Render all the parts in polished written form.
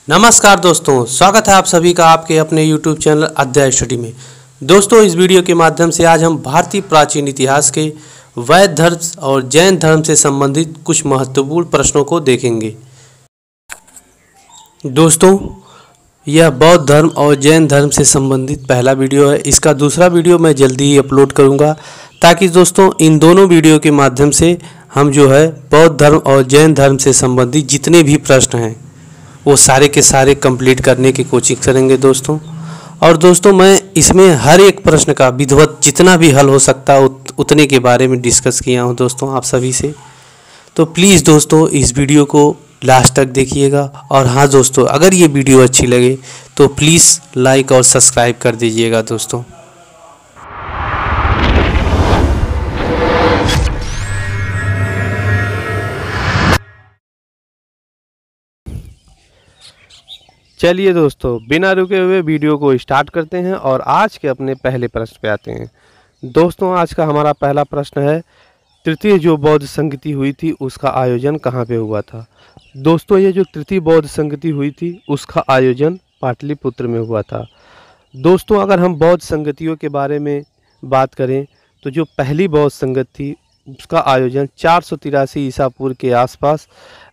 नमस्कार दोस्तों, स्वागत है आप सभी का आपके अपने YouTube चैनल अध्याय स्टडी में। दोस्तों, इस वीडियो के माध्यम से आज हम भारतीय प्राचीन इतिहास के वैद्य धर्म और जैन धर्म से संबंधित कुछ महत्वपूर्ण प्रश्नों को देखेंगे। दोस्तों, यह बौद्ध धर्म और जैन धर्म से संबंधित पहला वीडियो है। इसका दूसरा वीडियो मैं जल्दी ही अपलोड करूंगा, ताकि दोस्तों इन दोनों वीडियो के माध्यम से हम बौद्ध धर्म और जैन धर्म से संबंधित जितने भी प्रश्न हैं वो सारे के सारे कंप्लीट करने की कोशिश करेंगे दोस्तों। और दोस्तों, मैं इसमें हर एक प्रश्न का विधिवत जितना भी हल हो सकता है उतने के बारे में डिस्कस किया हूँ दोस्तों आप सभी से। तो प्लीज़ दोस्तों, इस वीडियो को लास्ट तक देखिएगा। और हाँ दोस्तों, अगर ये वीडियो अच्छी लगे तो प्लीज़ लाइक और सब्सक्राइब कर दीजिएगा दोस्तों। चलिए दोस्तों, बिना रुके हुए वीडियो को स्टार्ट करते हैं और आज के अपने पहले प्रश्न पे आते हैं। दोस्तों, आज का हमारा पहला प्रश्न है, तृतीय जो बौद्ध संगति हुई थी उसका आयोजन कहाँ पे हुआ था। दोस्तों, ये जो तृतीय बौद्ध संगति हुई थी उसका आयोजन पाटलिपुत्र में हुआ था। दोस्तों, अगर हम बौद्ध संगतियों के बारे में बात करें तो जो पहली बौद्ध संगत थी उसका आयोजन 483 ईसा पूर्व के आसपास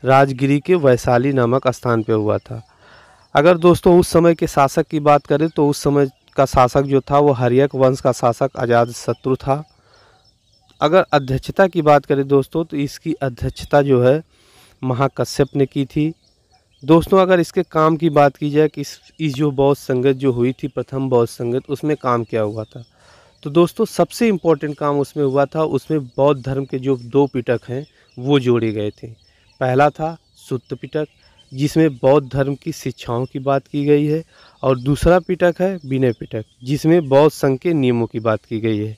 राजगिरी के वैशाली नामक स्थान पे हुआ था। अगर दोस्तों उस समय के शासक की बात करें तो उस समय का शासक जो था वो हर्यक वंश का शासक अजातशत्रु था। अगर अध्यक्षता की बात करें दोस्तों तो इसकी अध्यक्षता महाकश्यप ने की थी। दोस्तों, अगर इसके काम की बात की जाए कि इस जो बौद्ध संगत जो हुई थी, प्रथम बौद्ध संगत, उसमें काम क्या हुआ था, तो दोस्तों सबसे इम्पोर्टेंट काम उसमें हुआ था, उसमें बौद्ध धर्म के जो दो पिटक हैं वो जोड़े गए थे। पहला था सुत्त पिटक, जिसमें बौद्ध धर्म की शिक्षाओं की बात की गई है, और दूसरा पिटक है विनय पिटक, जिसमें बौद्ध संघ के नियमों की बात की गई है।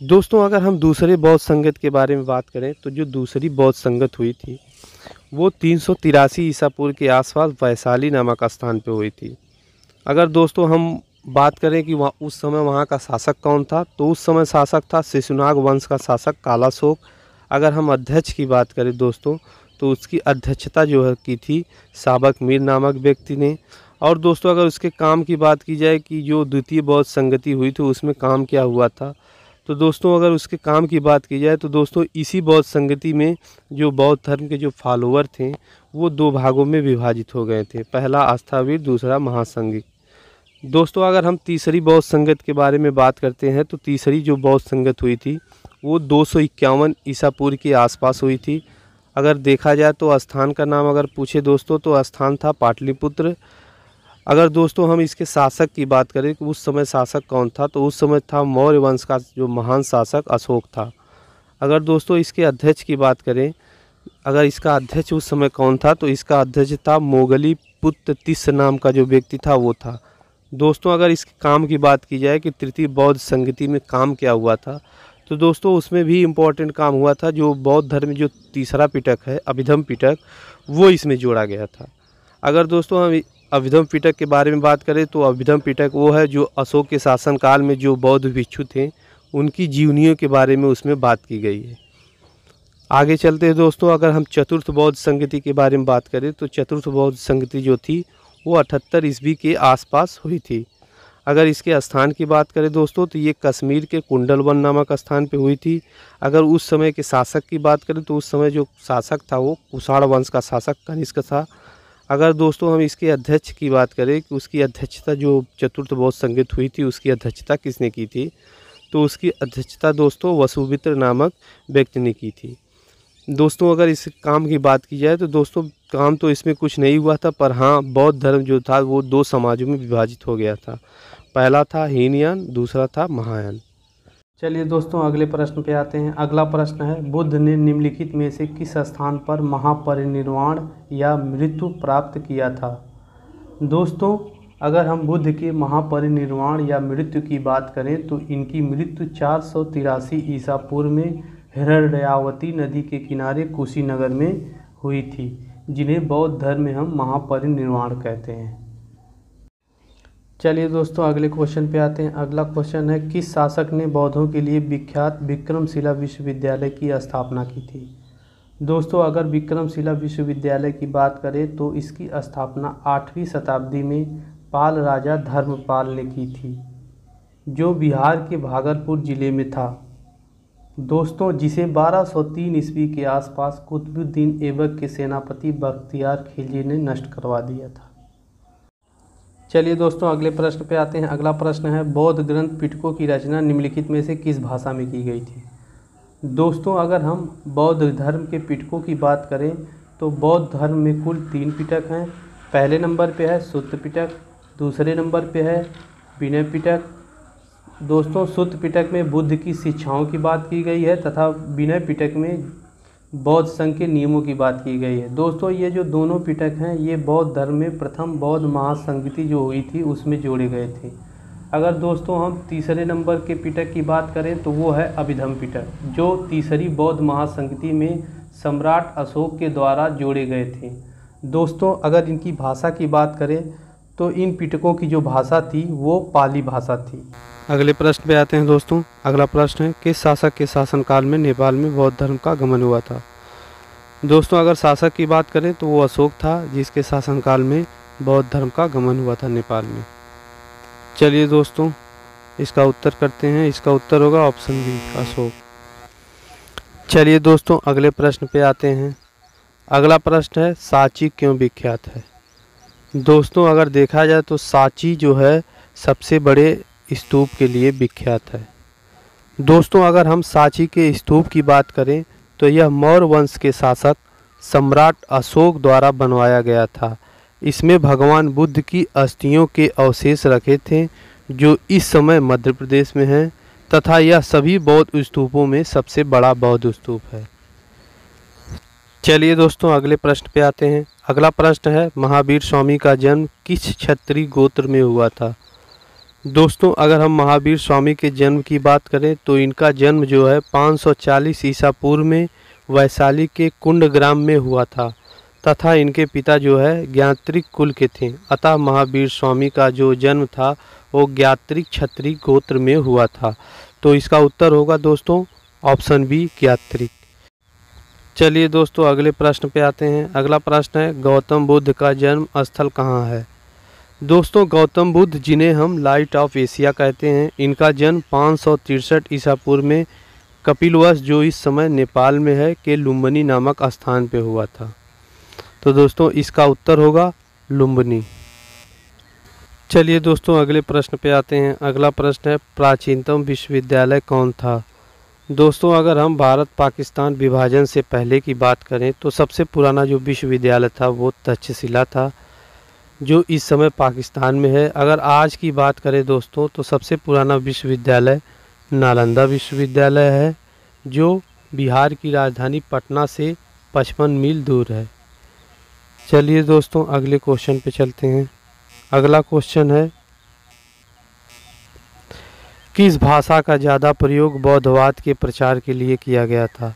दोस्तों, अगर हम दूसरे बौद्ध संगत के बारे में बात करें तो जो दूसरी बौद्ध संगत हुई थी वो 383 ईसा पूर्व के आसपास वैशाली नामक स्थान पे हुई थी। अगर दोस्तों हम बात करें कि उस समय वहाँ का शासक कौन था, तो उस समय शासक था शिशुनाग वंश का शासक कालाशोक। अगर हम अध्यक्ष की बात करें दोस्तों तो उसकी अध्यक्षता की थी साबक मीर नामक व्यक्ति ने। और दोस्तों, अगर उसके काम की बात की जाए कि जो द्वितीय बौद्ध संगति हुई थी उसमें काम क्या हुआ था, तो दोस्तों अगर उसके काम की बात की जाए तो दोस्तों इसी बौद्ध संगति में जो बौद्ध धर्म के जो फॉलोअर थे वो दो भागों में विभाजित हो गए थे, पहला आस्थावीर, दूसरा महासंघिक। दोस्तों, अगर हम तीसरी बौद्ध संगत के बारे में बात करते हैं तो तीसरी जो बौद्ध संगत हुई थी वो 251 ईसा पूर्व के आसपास हुई थी। अगर देखा जाए तो स्थान का नाम अगर पूछे दोस्तों तो स्थान था पाटलिपुत्र। अगर दोस्तों हम इसके शासक की बात करें कि उस समय शासक कौन था, तो उस समय था मौर्य वंश का जो महान शासक अशोक था। अगर दोस्तों इसके अध्यक्ष की बात करें, अगर इसका अध्यक्ष उस समय कौन था, तो इसका अध्यक्ष था मोगली पुत्र तिस्स नाम का जो व्यक्ति था वो था। दोस्तों, अगर इसके काम की बात की जाए कि तृतीय बौद्ध संगति में काम क्या हुआ था, तो दोस्तों उसमें भी इम्पोर्टेंट काम हुआ था। जो बौद्ध धर्म जो तीसरा पिटक है अभिधम पिटक, वो इसमें जोड़ा गया था। अगर दोस्तों हम अभिधम पिटक के बारे में बात करें तो अभिधम पिटक वो है जो अशोक के शासनकाल में जो बौद्ध भिक्षु थे उनकी जीवनियों के बारे में उसमें बात की गई है। आगे चलते हैं दोस्तों, अगर हम चतुर्थ बौद्ध संगति के बारे में बात करें तो चतुर्थ बौद्ध संगति जो थी वो 78 ईस्वी के आसपास हुई थी। अगर इसके स्थान की बात करें दोस्तों तो ये कश्मीर के कुंडलवन नामक स्थान पे हुई थी। अगर उस समय के शासक की बात करें तो उस समय जो शासक था वो कुषाण वंश का शासक कनिष्क था। अगर दोस्तों हम इसके अध्यक्ष की बात करें कि उसकी अध्यक्षता जो चतुर्थ बौद्ध संगत हुई थी उसकी अध्यक्षता किसने की थी, तो उसकी अध्यक्षता दोस्तों वसुमित्र नामक व्यक्ति ने की थी। दोस्तों, अगर इस काम की बात की जाए तो दोस्तों काम तो इसमें कुछ नहीं हुआ था, पर हाँ बौद्ध धर्म जो था वो दो समाजों में विभाजित हो गया था। पहला था हीनयान, दूसरा था महायान। चलिए दोस्तों, अगले प्रश्न पे आते हैं। अगला प्रश्न है, बुद्ध ने निम्नलिखित में से किस स्थान पर महापरिनिर्वाण या मृत्यु प्राप्त किया था। दोस्तों, अगर हम बुद्ध के महापरिनिर्वाण या मृत्यु की बात करें तो इनकी मृत्यु 483 ईसा पूर्व में हिरण्यावती नदी के किनारे कुशीनगर में हुई थी, जिन्हें बौद्ध धर्म में हम महापरिनिर्वाण कहते हैं। चलिए दोस्तों, अगले क्वेश्चन पे आते हैं। अगला क्वेश्चन है, किस शासक ने बौद्धों के लिए विख्यात विक्रमशिला विश्वविद्यालय की स्थापना की थी। दोस्तों अगर विक्रमशिला विश्वविद्यालय की बात करें तो इसकी स्थापना 8वीं शताब्दी में पाल राजा धर्मपाल ने की थी, जो बिहार के भागलपुर ज़िले में था दोस्तों, जिसे 1203 ईस्वी के आसपास कुतुबुद्दीन ऐबक के सेनापति बख्तियार खिलजी ने नष्ट करवा दिया था। चलिए दोस्तों अगले प्रश्न पे आते हैं। अगला प्रश्न है, बौद्ध ग्रंथ पिटकों की रचना निम्नलिखित में से किस भाषा में की गई थी। दोस्तों अगर हम बौद्ध धर्म के पिटकों की बात करें तो बौद्ध धर्म में कुल 3 पिटक हैं। पहले नंबर पे है सुत्त पिटक, दूसरे नंबर पे है विनय पिटक। दोस्तों सुत्त पिटक में बुद्ध की शिक्षाओं की बात की गई है तथा विनय पिटक में बौद्ध संघ के नियमों की बात की गई है। दोस्तों ये जो दोनों पिटक हैं ये बौद्ध धर्म में प्रथम बौद्ध महासंगति जो हुई थी उसमें जोड़े गए थे। अगर दोस्तों हम तीसरे नंबर के पिटक की बात करें तो वो है अभिधम पिटक, जो तीसरी बौद्ध महासंगति में सम्राट अशोक के द्वारा जोड़े गए थे। दोस्तों अगर इनकी भाषा की बात करें तो इन पिटकों की जो भाषा थी वो पाली भाषा थी। अगले प्रश्न पे आते हैं दोस्तों। अगला प्रश्न है, किस शासक के शासनकाल में नेपाल में बौद्ध धर्म का आगमन हुआ था। दोस्तों अगर शासक की बात करें तो वो अशोक था, जिसके शासनकाल में बौद्ध धर्म का आगमन हुआ था नेपाल में। चलिए दोस्तों इसका उत्तर करते हैं। इसका उत्तर होगा ऑप्शन बी, अशोक। चलिए दोस्तों अगले प्रश्न पे आते हैं। अगला प्रश्न है, सांची क्यों विख्यात है। दोस्तों अगर देखा जाए तो सांची जो है सबसे बड़े स्तूप के लिए विख्यात है। दोस्तों अगर हम सांची के स्तूप की बात करें तो यह मौर्य वंश के शासक सम्राट अशोक द्वारा बनवाया गया था। इसमें भगवान बुद्ध की अस्थियों के अवशेष रखे थे, जो इस समय मध्य प्रदेश में हैं, तथा यह सभी बौद्ध स्तूपों में सबसे बड़ा बौद्ध स्तूप है। चलिए दोस्तों अगले प्रश्न पे आते हैं। अगला प्रश्न है, महावीर स्वामी का जन्म किस क्षत्रिय गोत्र में हुआ था। दोस्तों अगर हम महावीर स्वामी के जन्म की बात करें तो इनका जन्म जो है 540 ईसा पूर्व में वैशाली के कुंड ग्राम में हुआ था, तथा इनके पिता जो है ज्ञात्रिक कुल के थे। अतः महावीर स्वामी का जो जन्म था वो ज्ञात्रिक क्षत्रिय गोत्र में हुआ था। तो इसका उत्तर होगा दोस्तों ऑप्शन बी, ज्ञात्रिक। चलिए दोस्तों अगले प्रश्न पे आते हैं। अगला प्रश्न है, गौतम बुद्ध का जन्म स्थल कहाँ है। दोस्तों गौतम बुद्ध जिन्हें हम लाइट ऑफ एशिया कहते हैं, इनका जन्म 563 ईसा पूर्व में कपिलवस्तु, जो इस समय नेपाल में है, के लुम्बिनी नामक स्थान पे हुआ था। तो दोस्तों इसका उत्तर होगा लुम्बिनी। चलिए दोस्तों अगले प्रश्न पे आते हैं। अगला प्रश्न है, प्राचीनतम विश्वविद्यालय कौन था। दोस्तों अगर हम भारत पाकिस्तान विभाजन से पहले की बात करें तो सबसे पुराना जो विश्वविद्यालय था वो तक्षशिला था, जो इस समय पाकिस्तान में है। अगर आज की बात करें दोस्तों तो सबसे पुराना विश्वविद्यालय नालंदा विश्वविद्यालय है, जो बिहार की राजधानी पटना से 55 मील दूर है। चलिए दोस्तों अगले क्वेश्चन पे चलते हैं। अगला क्वेश्चन है, किस भाषा का ज़्यादा प्रयोग बौद्धवाद के प्रचार के लिए किया गया था।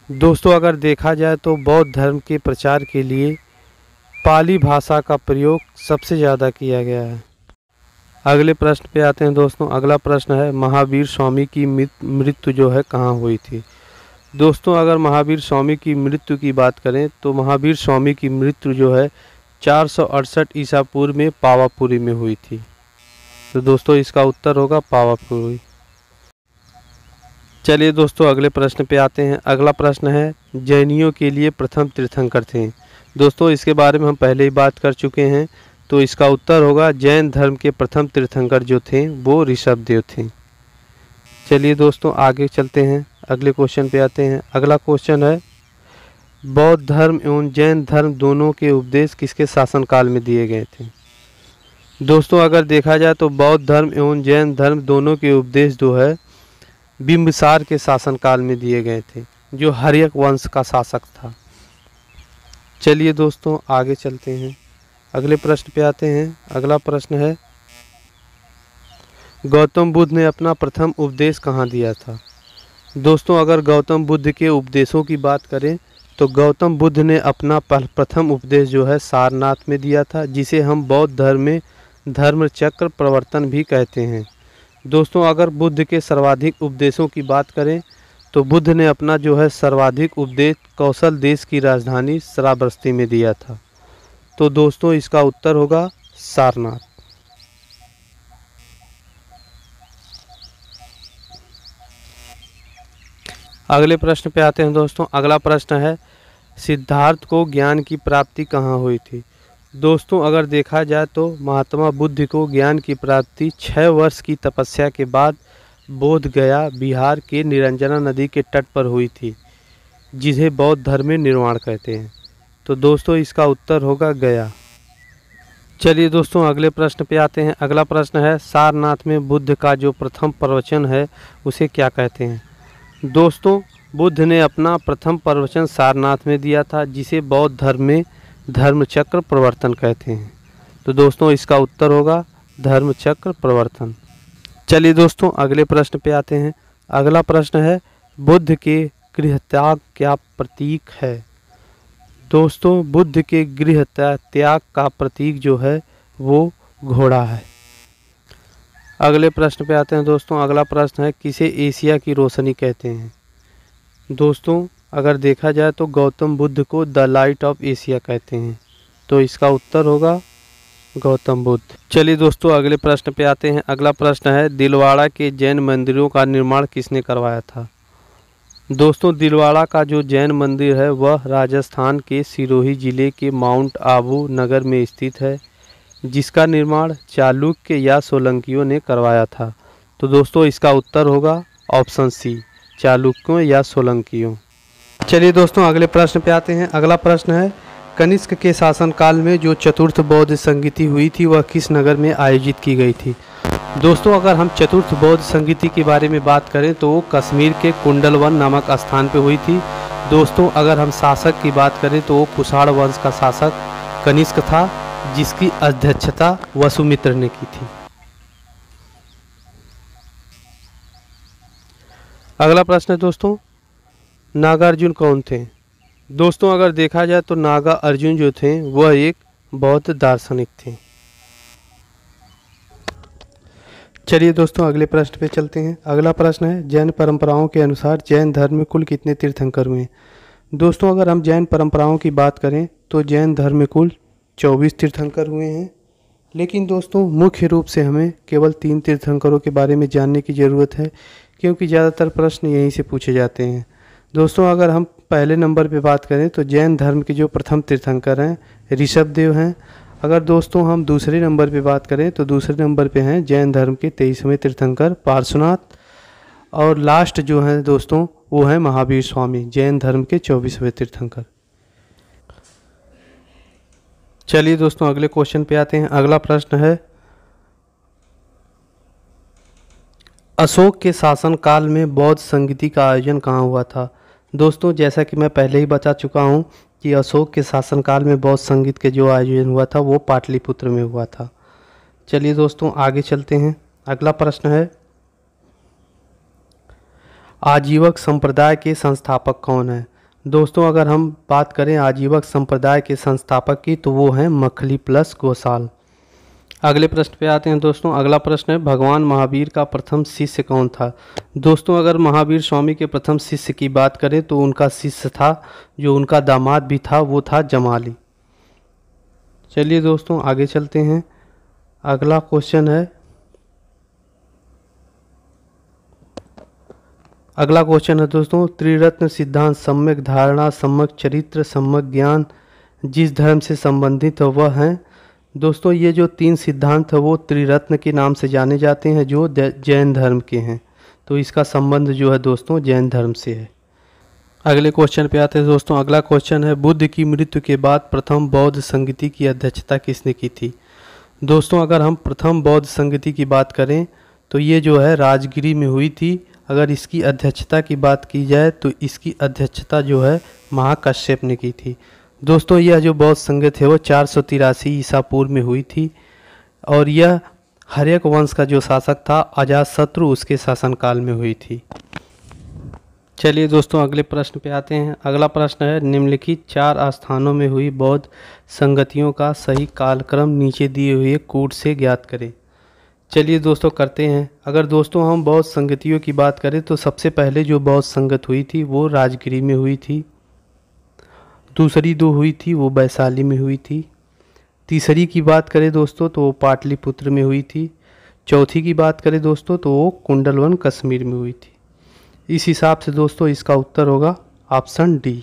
दोस्तों अगर देखा जाए तो बौद्ध धर्म के प्रचार के लिए पाली भाषा का प्रयोग सबसे ज़्यादा किया गया है। अगले प्रश्न पे आते हैं दोस्तों। अगला प्रश्न है, महावीर स्वामी की मृत्यु जो है कहाँ हुई थी। दोस्तों अगर महावीर स्वामी की मृत्यु की बात करें तो महावीर स्वामी की मृत्यु जो है 468 ईसा पूर्व में पावापुरी में हुई थी। तो दोस्तों इसका उत्तर होगा पावापुरी। चलिए दोस्तों अगले प्रश्न पे आते हैं। अगला प्रश्न है, जैनियों के लिए प्रथम तीर्थंकर थे। दोस्तों इसके बारे में हम पहले ही बात कर चुके हैं, तो इसका उत्तर होगा जैन धर्म के प्रथम तीर्थंकर जो थे वो ऋषभदेव थे। चलिए दोस्तों आगे चलते हैं, अगले क्वेश्चन पे आते हैं। अगला क्वेश्चन है, बौद्ध धर्म एवं जैन धर्म दोनों के उपदेश किसके शासनकाल में दिए गए थे। दोस्तों अगर देखा जाए तो बौद्ध धर्म एवं जैन धर्म दोनों के उपदेश जो है बिंबिसार के शासनकाल में दिए गए थे, जो हर्यक वंश का शासक था। चलिए दोस्तों आगे चलते हैं, अगले प्रश्न पे आते हैं। अगला प्रश्न है, गौतम बुद्ध ने अपना प्रथम उपदेश कहाँ दिया था। दोस्तों अगर गौतम बुद्ध के उपदेशों की बात करें तो गौतम बुद्ध ने अपना प्रथम उपदेश जो है सारनाथ में दिया था, जिसे हम बौद्ध धर्म में धर्मचक्र प्रवर्तन भी कहते हैं। दोस्तों अगर बुद्ध के सर्वाधिक उपदेशों की बात करें तो बुद्ध ने अपना जो है सर्वाधिक उपदेश कौशल देश की राजधानी श्रावस्ती में दिया था। तो दोस्तों इसका उत्तर होगा सारनाथ। अगले प्रश्न पे आते हैं दोस्तों। अगला प्रश्न है, सिद्धार्थ को ज्ञान की प्राप्ति कहाँ हुई थी? दोस्तों अगर देखा जाए तो महात्मा बुद्ध को ज्ञान की प्राप्ति 6 वर्ष की तपस्या के बाद बोध गया बिहार के निरंजना नदी के तट पर हुई थी, जिसे बौद्ध धर्म में निर्वाण कहते हैं। तो दोस्तों इसका उत्तर होगा गया। चलिए दोस्तों अगले प्रश्न पे आते हैं। अगला प्रश्न है, सारनाथ में बुद्ध का जो प्रथम प्रवचन है उसे क्या कहते हैं? दोस्तों बुद्ध ने अपना प्रथम प्रवचन सारनाथ में दिया था, जिसे बौद्ध धर्म में धर्मचक्र प्रवर्तन कहते हैं। तो दोस्तों इसका उत्तर होगा धर्मचक्र प्रवर्तन। चलिए दोस्तों अगले प्रश्न पे आते हैं। अगला प्रश्न है, बुद्ध के गृहत्याग क्या प्रतीक है? दोस्तों बुद्ध के गृह त्याग का प्रतीक जो है वो घोड़ा है। अगले प्रश्न पे आते हैं दोस्तों। अगला प्रश्न है, किसे एशिया की रोशनी कहते हैं? दोस्तों अगर देखा जाए तो गौतम बुद्ध को द लाइट ऑफ एशिया कहते हैं। तो इसका उत्तर होगा गौतम बुद्ध। चलिए दोस्तों अगले प्रश्न पे आते हैं। अगला प्रश्न है, दिलवाड़ा के जैन मंदिरों का निर्माण किसने करवाया था? दोस्तों दिलवाड़ा का जो जैन मंदिर है वह राजस्थान के सिरोही जिले के माउंट आबू नगर में स्थित है, जिसका निर्माण चालुक्य या सोलंकियों ने करवाया था। तो दोस्तों इसका उत्तर होगा ऑप्शन सी, चालुक्यों या सोलंकियों। चलिए दोस्तों अगले प्रश्न पे आते हैं। अगला प्रश्न है, कनिष्क के शासनकाल में जो चतुर्थ बौद्ध संगीति हुई थी वह किस नगर में आयोजित की गई थी? दोस्तों अगर हम चतुर्थ बौद्ध संगीति के बारे में बात करें तो वो कश्मीर के कुंडलवन नामक स्थान पे हुई थी। दोस्तों अगर हम शासक की बात करें तो वो कुषाण वंश का शासक कनिष्क था, जिसकी अध्यक्षता वसुमित्र ने की थी। अगला प्रश्न है दोस्तों, नागार्जुन कौन थे? दोस्तों अगर देखा जाए तो नागा अर्जुन जो थे वह एक बौद्ध दार्शनिक थे। चलिए दोस्तों अगले प्रश्न पे चलते हैं। अगला प्रश्न है, जैन परंपराओं के अनुसार जैन धर्म में कुल कितने तीर्थंकर हुए? दोस्तों अगर हम जैन परंपराओं की बात करें तो जैन धर्म में कुल 24 तीर्थंकर हुए हैं, लेकिन दोस्तों मुख्य रूप से हमें केवल 3 तीर्थंकरों के बारे में जानने की ज़रूरत है, क्योंकि ज़्यादातर प्रश्न यहीं से पूछे जाते हैं। दोस्तों अगर हम पहले नंबर पे बात करें तो जैन धर्म के जो प्रथम तीर्थंकर हैं ऋषभदेव हैं। अगर दोस्तों हम दूसरे नंबर पे बात करें तो दूसरे नंबर पे हैं जैन धर्म के 23वें तीर्थंकर पार्श्वनाथ। और लास्ट जो हैं दोस्तों वो हैं महावीर स्वामी, जैन धर्म के 24वें तीर्थंकर। चलिए दोस्तों अगले क्वेश्चन पे आते हैं। अगला प्रश्न है, अशोक के शासनकाल में बौद्ध संगीति का आयोजन कहाँ हुआ था? दोस्तों जैसा कि मैं पहले ही बता चुका हूँ कि अशोक के शासनकाल में बौद्ध संगीत के जो आयोजन हुआ था वो पाटलिपुत्र में हुआ था। चलिए दोस्तों आगे चलते हैं। अगला प्रश्न है, आजीवक संप्रदाय के संस्थापक कौन है? दोस्तों अगर हम बात करें आजीवक संप्रदाय के संस्थापक की तो वो हैं मखली प्लस गोसाल। अगले प्रश्न पे आते हैं दोस्तों। अगला प्रश्न है, भगवान महावीर का प्रथम शिष्य कौन था? दोस्तों अगर महावीर स्वामी के प्रथम शिष्य की बात करें तो उनका शिष्य था, जो उनका दामाद भी था, वो था जमाली। चलिए दोस्तों आगे चलते हैं। अगला क्वेश्चन है, दोस्तों त्रिरत्न सिद्धांत सम्यक धारणा, सम्यक चरित्र, सम्यक ज्ञान जिस धर्म से संबंधित है वह हैं। दोस्तों ये जो 3 सिद्धांत है वो त्रिरत्न के नाम से जाने जाते हैं, जो जैन धर्म के हैं। तो इसका संबंध जो है दोस्तों जैन धर्म से है। अगले क्वेश्चन पे आते हैं दोस्तों। अगला क्वेश्चन है, बुद्ध की मृत्यु के बाद प्रथम बौद्ध संगीति की अध्यक्षता किसने की थी? दोस्तों अगर हम प्रथम बौद्ध संगीति की बात करें तो ये जो है राजगिरी में हुई थी। अगर इसकी अध्यक्षता की बात की जाए तो इसकी अध्यक्षता जो है महाकश्यप ने की थी। दोस्तों यह जो बौद्ध संगीत है वो 483 ईसा पूर्व में हुई थी, और यह हर्यक वंश का जो शासक था अजातशत्रु, उसके शासनकाल में हुई थी। चलिए दोस्तों अगले प्रश्न पे आते हैं। अगला प्रश्न है, निम्नलिखित 4 स्थानों में हुई बौद्ध संगतियों का सही कालक्रम नीचे दिए हुए कूट से ज्ञात करें। चलिए दोस्तों करते हैं। अगर दोस्तों हम बौद्ध संगतियों की बात करें तो सबसे पहले जो बौद्ध संगत हुई थी वो राजगिरी में हुई थी। दूसरी दो हुई थी वो वैशाली में हुई थी। तीसरी की बात करें दोस्तों तो वो पाटलिपुत्र में हुई थी। चौथी की बात करें दोस्तों तो वो कुंडलवन कश्मीर में हुई थी। इस हिसाब से दोस्तों इसका उत्तर होगा ऑप्शन डी।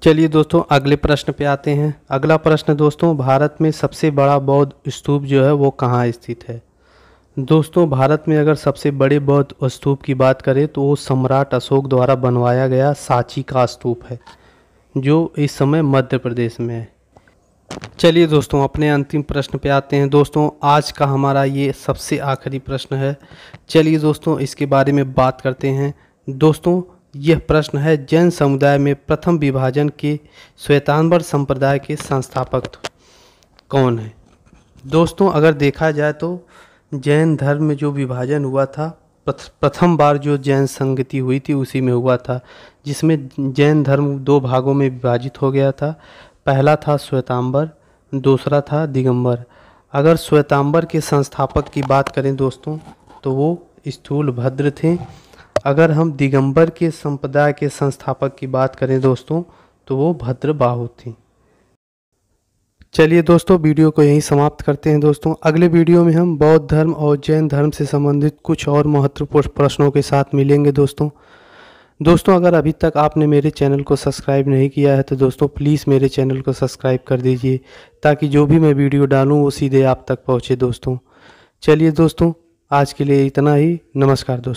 चलिए दोस्तों अगले प्रश्न पे आते हैं। अगला प्रश्न दोस्तों, भारत में सबसे बड़ा बौद्ध स्तूप जो है वो कहाँ स्थित है। दोस्तों भारत में अगर सबसे बड़े बौद्ध स्तूप की बात करें तो वो सम्राट अशोक द्वारा बनवाया गया सांची का स्तूप है, जो इस समय मध्य प्रदेश में है। चलिए दोस्तों अपने अंतिम प्रश्न पे आते हैं। दोस्तों आज का हमारा ये सबसे आखिरी प्रश्न है। चलिए दोस्तों इसके बारे में बात करते हैं। दोस्तों यह प्रश्न है, जैन समुदाय में प्रथम विभाजन के श्वेतांबर संप्रदाय के संस्थापक कौन है। दोस्तों अगर देखा जाए तो जैन धर्म में जो विभाजन हुआ था, प्रथम बार जो जैन संगति हुई थी उसी में हुआ था, जिसमें जैन धर्म दो भागों में विभाजित हो गया था। पहला था श्वेतांबर, दूसरा था दिगंबर। अगर श्वेतांबर के संस्थापक की बात करें दोस्तों तो वो स्थूलभद्र थे। अगर हम दिगंबर के संप्रदाय के संस्थापक की बात करें दोस्तों तो वो भद्रबाहु थी। चलिए दोस्तों वीडियो को यहीं समाप्त करते हैं। दोस्तों अगले वीडियो में हम बौद्ध धर्म और जैन धर्म से संबंधित कुछ और महत्वपूर्ण प्रश्नों के साथ मिलेंगे। दोस्तों अगर अभी तक आपने मेरे चैनल को सब्सक्राइब नहीं किया है तो दोस्तों प्लीज़ मेरे चैनल को सब्सक्राइब कर दीजिए, ताकि जो भी मैं वीडियो डालूँ वो सीधे आप तक पहुँचे। दोस्तों चलिए दोस्तों आज के लिए इतना ही। नमस्कार दोस्तों।